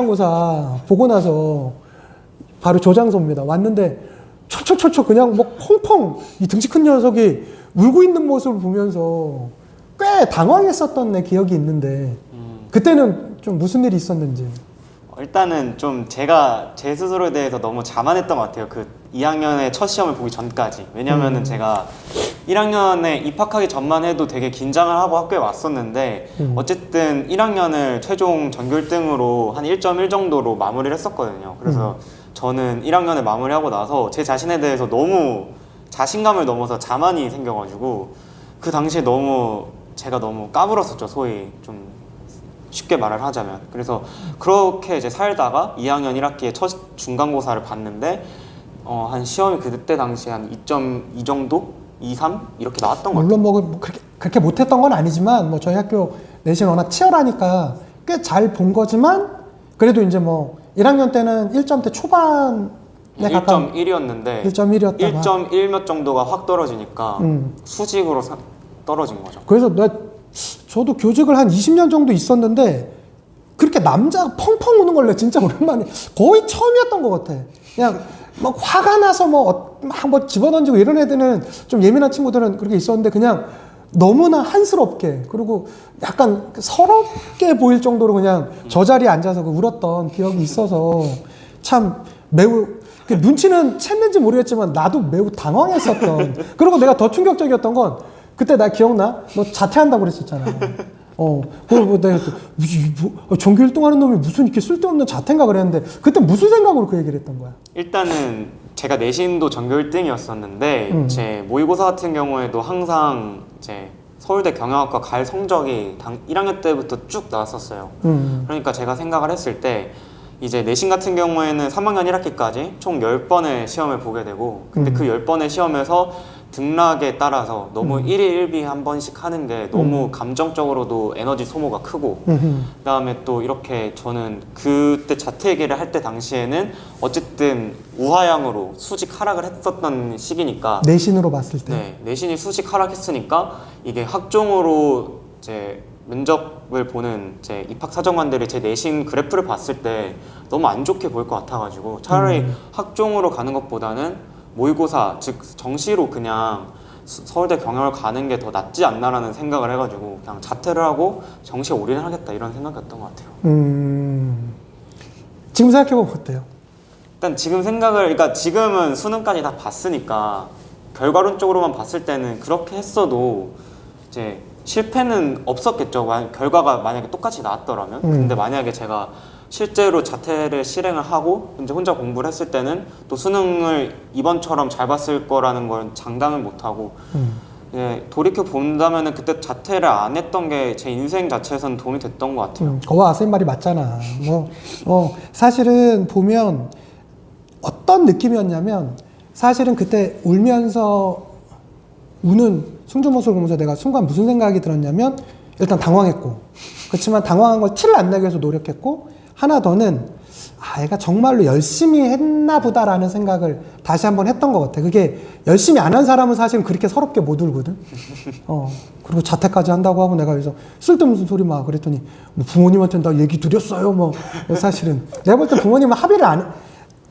중간고사 보고 나서 바로 조장소입니다. 왔는데 철철철철 그냥 뭐 펑펑 이 등치 큰 녀석이 울고 있는 모습을 보면서 꽤 당황했었던 내 기억이 있는데 그때는 좀 무슨 일이 있었는지. 일단은 좀 제가 제 스스로에 대해서 너무 자만했던 것 같아요. 그 2학년의 첫 시험을 보기 전까지. 왜냐면은 제가 1학년에 입학하기 전만 해도 되게 긴장을 하고 학교에 왔었는데 어쨌든 1학년을 최종 전교 1등으로 한 1.1 정도로 마무리를 했었거든요. 그래서 저는 1학년을 마무리하고 나서 제 자신에 대해서 너무 자신감을 넘어서 자만이 생겨가지고 그 당시에 제가 너무 까불었었죠. 소위 좀 쉽게 말을 하자면. 그래서 그렇게 이제 살다가 2학년 1학기에 첫 중간고사를 봤는데 한 시험이 그때 당시에 한 2.2 정도? 2, 3? 이렇게 나왔던 것 같아요. 물론 뭐 그렇게 못했던 건 아니지만 뭐 저희 학교 내신 워낙 치열하니까 꽤 잘 본 거지만 그래도 이제 뭐 1학년 때는 1점대 초반에 가까운 1.1이었는데 1.1이었다가 1.1 몇 정도가 확 떨어지니까 수직으로 떨어진 거죠. 그래서 저도 교직을 한 20년 정도 있었는데 그렇게 남자가 펑펑 우는 걸 진짜 오랜만에 거의 처음이었던 것 같아. 그냥 막 화가 나서 막 뭐 집어던지고 이런 애들은 좀 예민한 친구들은 그렇게 있었는데 그냥 너무나 한스럽게 그리고 약간 서럽게 보일 정도로 그냥 저 자리에 앉아서 울었던 기억이 있어서 참 매우 눈치는 챘는지 모르겠지만 나도 매우 당황했었던. 그리고 내가 더 충격적이었던 건 그때 나 기억나? 너 자퇴한다고 그랬었잖아. 그리고 내가 또 전교 1등 하는 놈이 무슨 이렇게 쓸데없는 자퇴인가 그랬는데 그때 무슨 생각으로 그 얘기를 했던 거야? 일단은 제가 내신도 전교 1등이었었는데 제 모의고사 같은 경우에도 항상 이제 서울대 경영학과 갈 성적이 1학년 때부터 쭉 나왔었어요. 그러니까 제가 생각을 했을 때 이제 내신 같은 경우에는 3학년 1학기까지 총 10번의 시험을 보게 되고 근데 그 10번의 시험에서 등락에 따라서 너무 1일 1비 한 번씩 하는 게 너무 감정적으로도 에너지 소모가 크고 그다음에 또 이렇게 저는 그때 자퇴 얘기를 할 때 당시에는 어쨌든 우하향으로 수직 하락을 했었던 시기니까 내신으로 봤을 때 네, 내신이 수직 하락했으니까 이게 학종으로 이제 면접을 보는 제 입학사정관들이 제 내신 그래프를 봤을 때 너무 안 좋게 보일 것 같아가지고 차라리 학종으로 가는 것보다는 모의고사, 즉 정시로 그냥 서울대 경영을 가는 게 더 낫지 않나라는 생각을 해가지고 그냥 자퇴를 하고 정시에 올인을 하겠다 이런 생각이었던 것 같아요. 지금 생각해보면 어때요? 일단 그러니까 지금은 수능까지 다 봤으니까 결과론적으로만 봤을 때는 그렇게 했어도 이제 실패는 없었겠죠. 결과가 만약에 똑같이 나왔더라면. 근데 만약에 제가 실제로 자퇴를 실행을 하고 이제 혼자 공부를 했을 때는 또 수능을 이번처럼 잘 봤을 거라는 걸 장담을 못하고 예, 돌이켜 본다면은 그때 자퇴를 안 했던 게 제 인생 자체에서는 도움이 됐던 것 같아요. 거와 아쌤 말이 맞잖아. 사실은 보면 어떤 느낌이었냐면 사실은 그때 울면서 우는 승준모습을 보면서 내가 순간 무슨 생각이 들었냐면 일단 당황했고 그렇지만 당황한 걸 티를 안 내기 위해서 노력했고 하나 더는 얘가 정말로 열심히 했나 보다라는 생각을 다시 한번 했던 것 같아. 그게 열심히 안 한 사람은 사실은 그렇게 서럽게 못 울거든. 그리고 자퇴까지 한다고 하고 내가 그래서 쓸데없는 소리 막 그랬더니 뭐 부모님한테 나 얘기 드렸어요 뭐. 사실은 내가 볼 때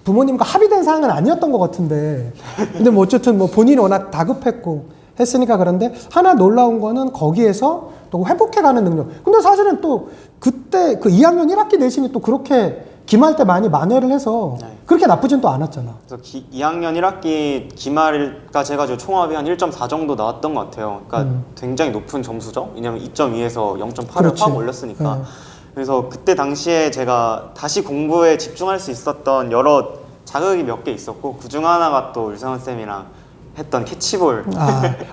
부모님과 합의된 사항은 아니었던 것 같은데 근데 뭐 어쨌든 뭐 본인이 워낙 다급했고 했으니까 그런데 하나 놀라운 거는 거기에서 또 회복해가는 능력. 근데 사실은 또 그때 그 2학년 1학기 내신이 또 그렇게 기말 때 많이 만회를 해서 그렇게 나쁘진 또 않았잖아. 그래서 2학년 1학기 기말까지 해가지고 총합이 한 1.4 정도 나왔던 것 같아요. 그러니까 굉장히 높은 점수죠. 왜냐면 2.2에서 0.8을 확 올렸으니까. 그래서 그때 당시에 제가 다시 공부에 집중할 수 있었던 여러 자극이 몇 개 있었고 그중 하나가 또 울성원 쌤이랑 했던 캐치볼.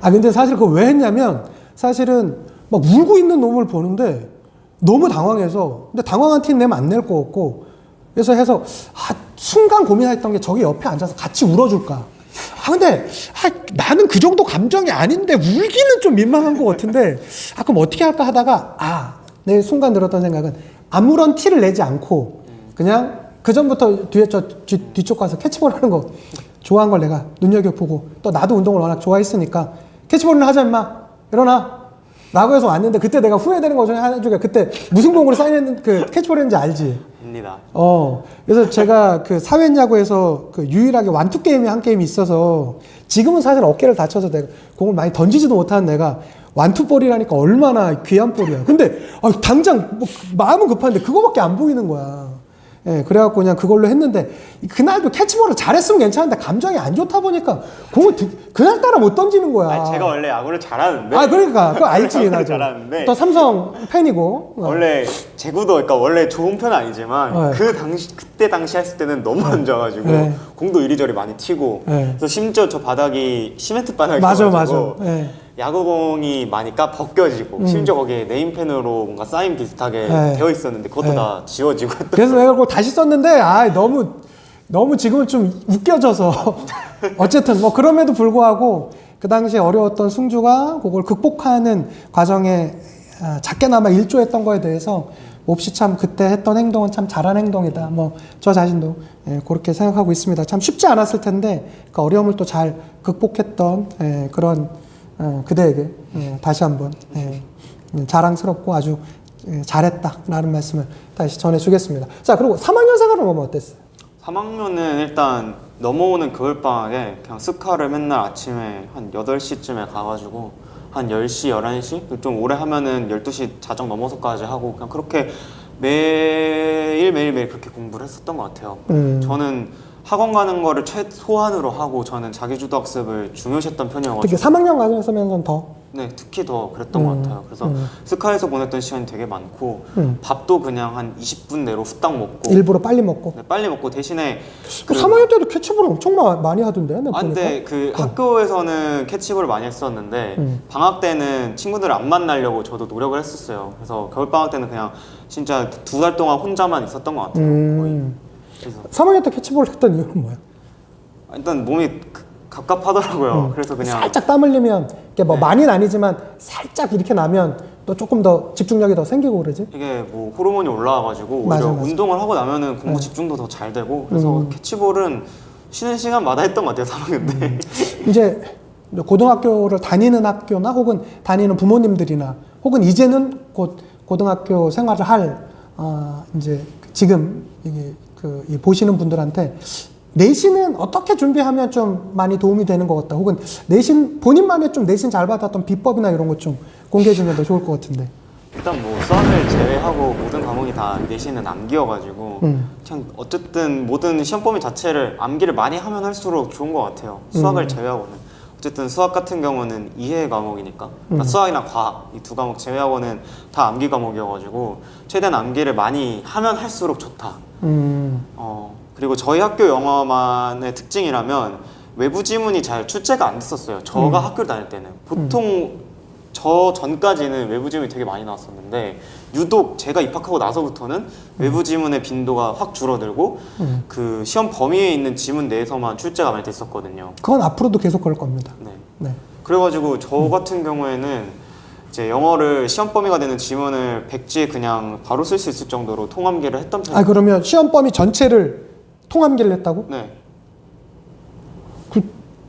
근데 사실 그거 왜 했냐면 사실은 막 울고 있는 놈을 보는데 너무 당황해서 근데 당황한 티는 내면 안 낼 거 같고 그래서 해서 순간 고민했던 게 저기 옆에 앉아서 같이 울어줄까. 근데 나는 그 정도 감정이 아닌데 울기는 좀 민망한 것 같은데 그럼 어떻게 할까 하다가 내 순간 들었던 생각은 아무런 티를 내지 않고 그냥 그 전부터 뒤쪽 가서 캐치볼 하는 거 좋아한 걸 내가 눈여겨보고 또 나도 운동을 워낙 좋아했으니까 캐치볼은 하자 임마 일어나 라고 해서 왔는데 그때 내가 후회되는 거 중에 하나 중에 그때 무슨 공으로 사인했는 그 캐치볼인지 알지? 입니다. 그래서 제가 그 사회인 야구에서 그 유일하게 완투 게임이 한 게임이 있어서 지금은 사실 어깨를 다쳐서 내가 공을 많이 던지지도 못하는 내가 완투볼이라니까 얼마나 귀한 볼이야. 근데 당장 뭐 마음은 급한데 그거밖에 안 보이는 거야. 예, 그래갖고 그냥 그걸로 했는데 그날도 캐치볼을 잘했으면 괜찮은데 감정이 안 좋다 보니까 공을 그날따라 못 던지는 거야. 아니, 제가 원래 야구를 잘하는데. 그러니까 그거 알지 야구를 나도. 잘하는데. 또 삼성 팬이고. 원래 제구도 그러니까 원래 좋은 편은 아니지만 네. 그때 당시 했을 때는 너무 안 좋아가지고 네. 공도 이리저리 많이 튀고 네. 그래서 심지어 저 바닥이 시멘트 맞아. 바닥이어가지고 네. 야구공이 많이 벗겨지고 심지어 거기에 네임펜으로 뭔가 사인 비슷하게 네. 되어 있었는데 그것도 네. 다 지워지고 그래서 내가 그걸 다시 썼는데 너무 지금은 좀 웃겨져서 어쨌든 뭐 그럼에도 불구하고 그 당시에 어려웠던 승주가 그걸 극복하는 과정에 작게나마 일조했던 거에 대해서 몹시 참 그때 했던 행동은 참 잘한 행동이다. 뭐 저 자신도 그렇게 생각하고 있습니다. 참 쉽지 않았을 텐데 그 어려움을 또 잘 극복했던 그런 그대에게 다시 한번 자랑스럽고 아주 잘했다라는 말씀을 다시 전해주겠습니다. 자, 그리고 3학년 생활은 뭐 어땠어요? 3학년은 일단 넘어오는 겨울방학에 그냥 스카를 맨날 아침에 한 8시쯤에 가가지고 한 10시, 11시? 좀 오래 하면은 12시 자정 넘어서까지 하고 그냥 그렇게 매일 그렇게 공부를 했었던 것 같아요. 저는 학원 가는 거를 최소한으로 하고 저는 자기주도 학습을 중요시했던 편이어가지고 특히 3학년 과정에서는 더 네, 특히 더 그랬던 것 같아요. 그래서 스카에서 보냈던 시간이 되게 많고 밥도 그냥 한 20분 내로 후딱 먹고 일부러 빨리 먹고. 네, 빨리 먹고 대신에 그 3학년 때도 캐치볼 엄청 많이 하던데. 내가 근데 그 학교에서는 캐치볼을 많이 했었는데 방학 때는 친구들을 안 만나려고 저도 노력을 했었어요. 그래서 겨울방학 때는 그냥 진짜 2달 동안 혼자만 있었던 것 같아요. 거의. 그래서 3학년 때 캐치볼 했던 이유는 뭐야? 일단 몸이 갑갑하더라고요. 그래서 그냥 살짝 땀 흘리면 이게 뭐 많이는 아니지만 살짝 이렇게 나면 또 조금 더 집중력이 더 생기고 그러지? 이게 뭐 호르몬이 올라와가지고 오히려 맞아. 운동을 하고 나면은 공부 집중도 더 잘 되고 그래서 캐치볼은 쉬는 시간마다 했던 것 같아요 3학년 때. 이제 고등학교를 다니는 학교나 혹은 다니는 부모님들이나 혹은 이제는 곧 고등학교 생활을 할 이제 지금 이 보시는 분들한테 내신은 어떻게 준비하면 좀 많이 도움이 되는 것 같다. 혹은 내신 본인만의 좀 내신 잘 받았던 비법이나 이런 것 좀 공개해 주면 더 좋을 것 같은데. 일단 뭐 수학을 제외하고 모든 과목이 다 내신은 암기여가지고 그냥 어쨌든 모든 시험 범위 자체를 암기를 많이 하면 할수록 좋은 것 같아요. 수학을 제외하고는 어쨌든 수학 같은 경우는 이해 과목이니까 그러니까 수학이나 과학 이 두 과목 제외하고는 다 암기 과목이어가지고 최대한 암기를 많이 하면 할수록 좋다. 그리고 저희 학교 영어만의 특징이라면 외부 지문이 잘 출제가 안 됐었어요. 저가 학교를 다닐 때는 보통 저 전까지는 외부 지문이 되게 많이 나왔었는데 유독 제가 입학하고 나서부터는 외부 지문의 빈도가 확 줄어들고 그 시험 범위에 있는 지문 내에서만 출제가 많이 됐었거든요. 그건 앞으로도 계속 그럴 겁니다. 네. 네. 그래가지고 저 같은 경우에는 이제 영어를 시험 범위가 되는 지문을 백지에 그냥 바로 쓸 수 있을 정도로 통암기를 했던 편이에요. 그러면 시험 범위 전체를 통암기를 했다고? 네.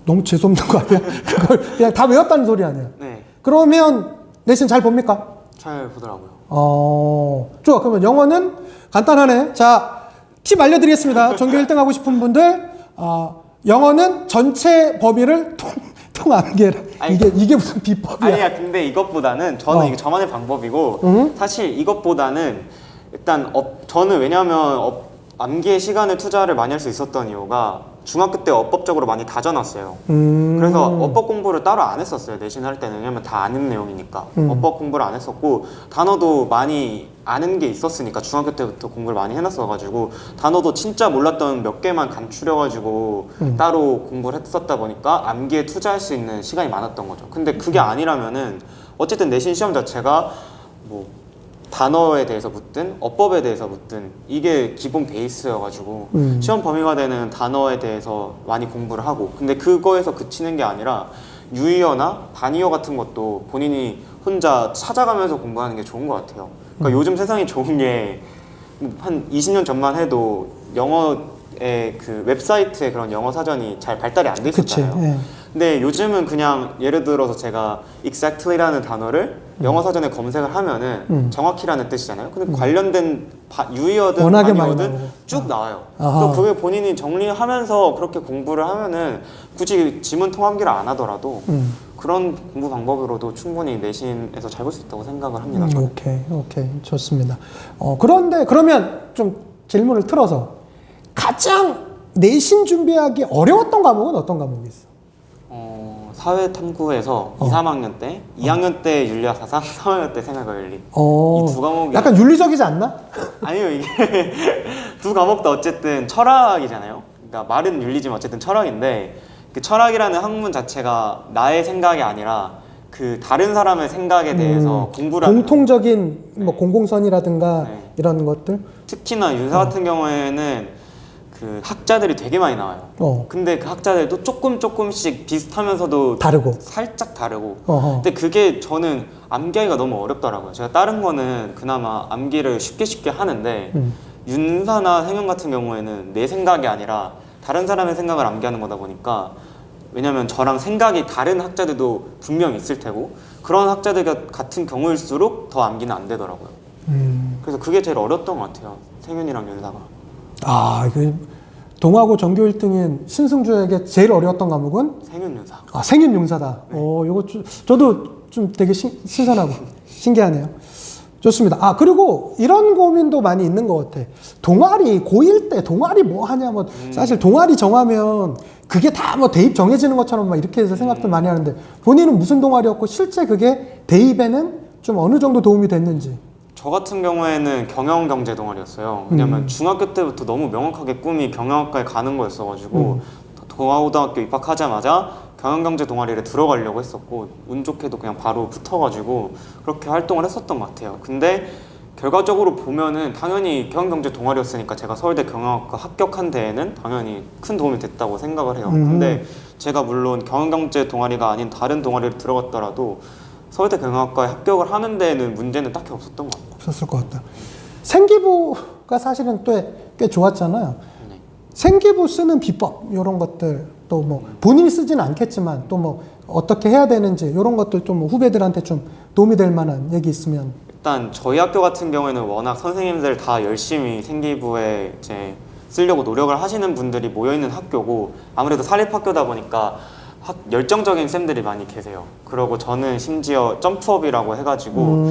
너무 재수없는 거 아니야? 그걸 그냥 다 외웠다는 소리 아니야? 네. 그러면 내신 잘 봅니까? 잘 보더라고요. 좋아. 그러면 영어는 간단하네. 자, 팁 알려드리겠습니다. 전교 1등 하고 싶은 분들, 영어는 전체 범위를 통암기해라. 이게 무슨 비법이야? 아니야, 근데 이것보다는 저는 이게 저만의 방법이고 사실 이것보다는 일단 저는 왜냐하면 암기에 시간을 투자를 많이 할 수 있었던 이유가 중학교 때 어법적으로 많이 다져놨어요. 그래서 어법 공부를 따로 안 했었어요. 내신 할 때는. 왜냐면 다 아는 내용이니까. 어법 공부를 안 했었고 단어도 많이 아는 게 있었으니까 중학교 때부터 공부를 많이 해놨어가지고 단어도 진짜 몰랐던 몇 개만 감추려가지고 따로 공부를 했었다 보니까 암기에 투자할 수 있는 시간이 많았던 거죠. 근데 그게 아니라면은 어쨌든 내신 시험 자체가 뭐 단어에 대해서 묻든 어법에 대해서 묻든 이게 기본 베이스여가지고 시험 범위가 되는 단어에 대해서 많이 공부를 하고 근데 그거에서 그치는 게 아니라 유의어나 반의어 같은 것도 본인이 혼자 찾아가면서 공부하는 게 좋은 것 같아요. 그러니까 요즘 세상이 좋은 게 한 20년 전만 해도 영어의 그 웹사이트에 그런 영어 사전이 잘 발달이 안 돼 있었잖아요. 예. 근데 요즘은 그냥 예를 들어서 제가 exactly라는 단어를 영어 사전에 검색을 하면은 정확히라는 뜻이잖아요. 근데 관련된 유의어든 워낙에 많이 반의어든 나오고. 쭉 나와요. 아하. 그래서 그게 본인이 정리하면서 그렇게 공부를 하면은 굳이 지문 통합기를 안 하더라도 그런 공부 방법으로도 충분히 내신에서 잘 볼 수 있다고 생각을 합니다. 저는. 오케이, 좋습니다. 그런데 그러면 좀 질문을 틀어서 가장 내신 준비하기 어려웠던 과목은 어떤 과목이 있어? 사회탐구에서 2, 3학년 때, 2학년 때 윤리학 사상, 3학년 때 생활관리. 이 두 과목이 약간 윤리적이지 않나? 아니요, 이게 두 과목도 어쨌든 철학이잖아요. 그러니까 말은 윤리지만 어쨌든 철학인데 그 철학이라는 학문 자체가 나의 생각이 아니라 그 다른 사람의 생각에 대해서 공부를 하는 공통적인 뭐 네. 공공선이라든가 네. 이런 것들. 특히나 윤사 같은 경우에는 그 학자들이 되게 많이 나와요. 근데 그 학자들도 조금씩 비슷하면서도 다르고. 살짝 다르고. 어허. 근데 그게 저는 암기하기가 너무 어렵더라고요. 제가 다른 거는 그나마 암기를 쉽게 하는데 윤사나 생명 같은 경우에는 내 생각이 아니라 다른 사람의 생각을 암기하는 거다 보니까 왜냐면 저랑 생각이 다른 학자들도 분명 있을 테고 그런 학자들 같은 경우일수록 더 암기는 안 되더라고요. 그래서 그게 제일 어렵던 것 같아요. 생윤이랑 윤사가. 그 동아고 전교 1등인 신승주에게 제일 어려웠던 과목은 생윤 윤사. 생윤융사다. 요거 저도 좀 되게 신선하고 신기하네요. 좋습니다. 그리고 이런 고민도 많이 있는 것 같아. 동아리 고1 때 동아리 뭐 하냐 뭐 사실 동아리 정하면 그게 다 뭐 대입 정해지는 것처럼 막 이렇게 해서 생각들 많이 하는데 본인은 무슨 동아리였고 실제 그게 대입에는 좀 어느 정도 도움이 됐는지. 저 같은 경우에는 경영경제 동아리였어요. 왜냐면 중학교 때부터 너무 명확하게 꿈이 경영학과에 가는 거였어가지고 동아고등학교 입학하자마자 경영경제 동아리를 들어가려고 했었고 운 좋게도 그냥 바로 붙어가지고 그렇게 활동을 했었던 것 같아요. 근데 결과적으로 보면은 당연히 경영경제 동아리였으니까 제가 서울대 경영학과 합격한 데에는 당연히 큰 도움이 됐다고 생각을 해요. 근데 제가 물론 경영경제 동아리가 아닌 다른 동아리를 들어갔더라도 서울대 경영학과에 합격을 하는 데에는 문제는 딱히 없었던 것 같아요. 없었을 것 같다. 생기부가 사실은 꽤 좋았잖아요. 네. 생기부 쓰는 비법 이런 것들 또 뭐 본인이 쓰지는 않겠지만 또 뭐 어떻게 해야 되는지 이런 것들 좀 후배들한테 좀 도움이 될 만한 얘기 있으면. 일단 저희 학교 같은 경우에는 워낙 선생님들 다 열심히 생기부에 이제 쓰려고 노력을 하시는 분들이 모여있는 학교고 아무래도 사립학교다 보니까 열정적인 쌤들이 많이 계세요. 그리고 저는 심지어 점프업이라고 해가지고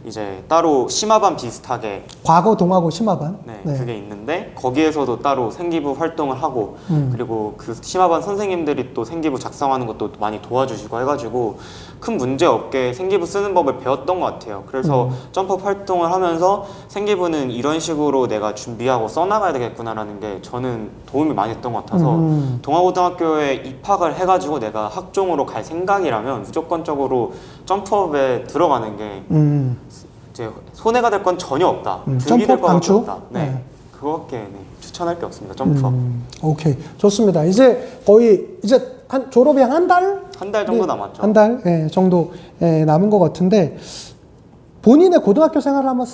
이제 따로 심화반 비슷하게 과거 동아고 심화반. 네, 그게 있는데 거기에서도 따로 생기부 활동을 하고 그리고 그 심화반 선생님들이 또 생기부 작성하는 것도 많이 도와주시고 해가지고 큰 문제 없게 생기부 쓰는 법을 배웠던 것 같아요. 그래서 점프업 활동을 하면서 생기부는 이런 식으로 내가 준비하고 써나가야 되겠구나라는 게 저는 도움이 많이 됐던 것 같아서 동아고등학교에 입학을 해가지고 내가 학종으로 갈 생각이라면 무조건적으로 점프업에 들어가는 게 이제 손해가 될 건 전혀 없다. 득이 될 점프업 것밖에 강추? 없다. 네. 그거밖에 추천할 게 없습니다. 점프업. 오케이. 좋습니다. 이제 거의 이제 졸업이 한 달? 한 달 정도 남았죠. 한 달 정도 남은 것 같은데 본인의 고등학교 생활을 한번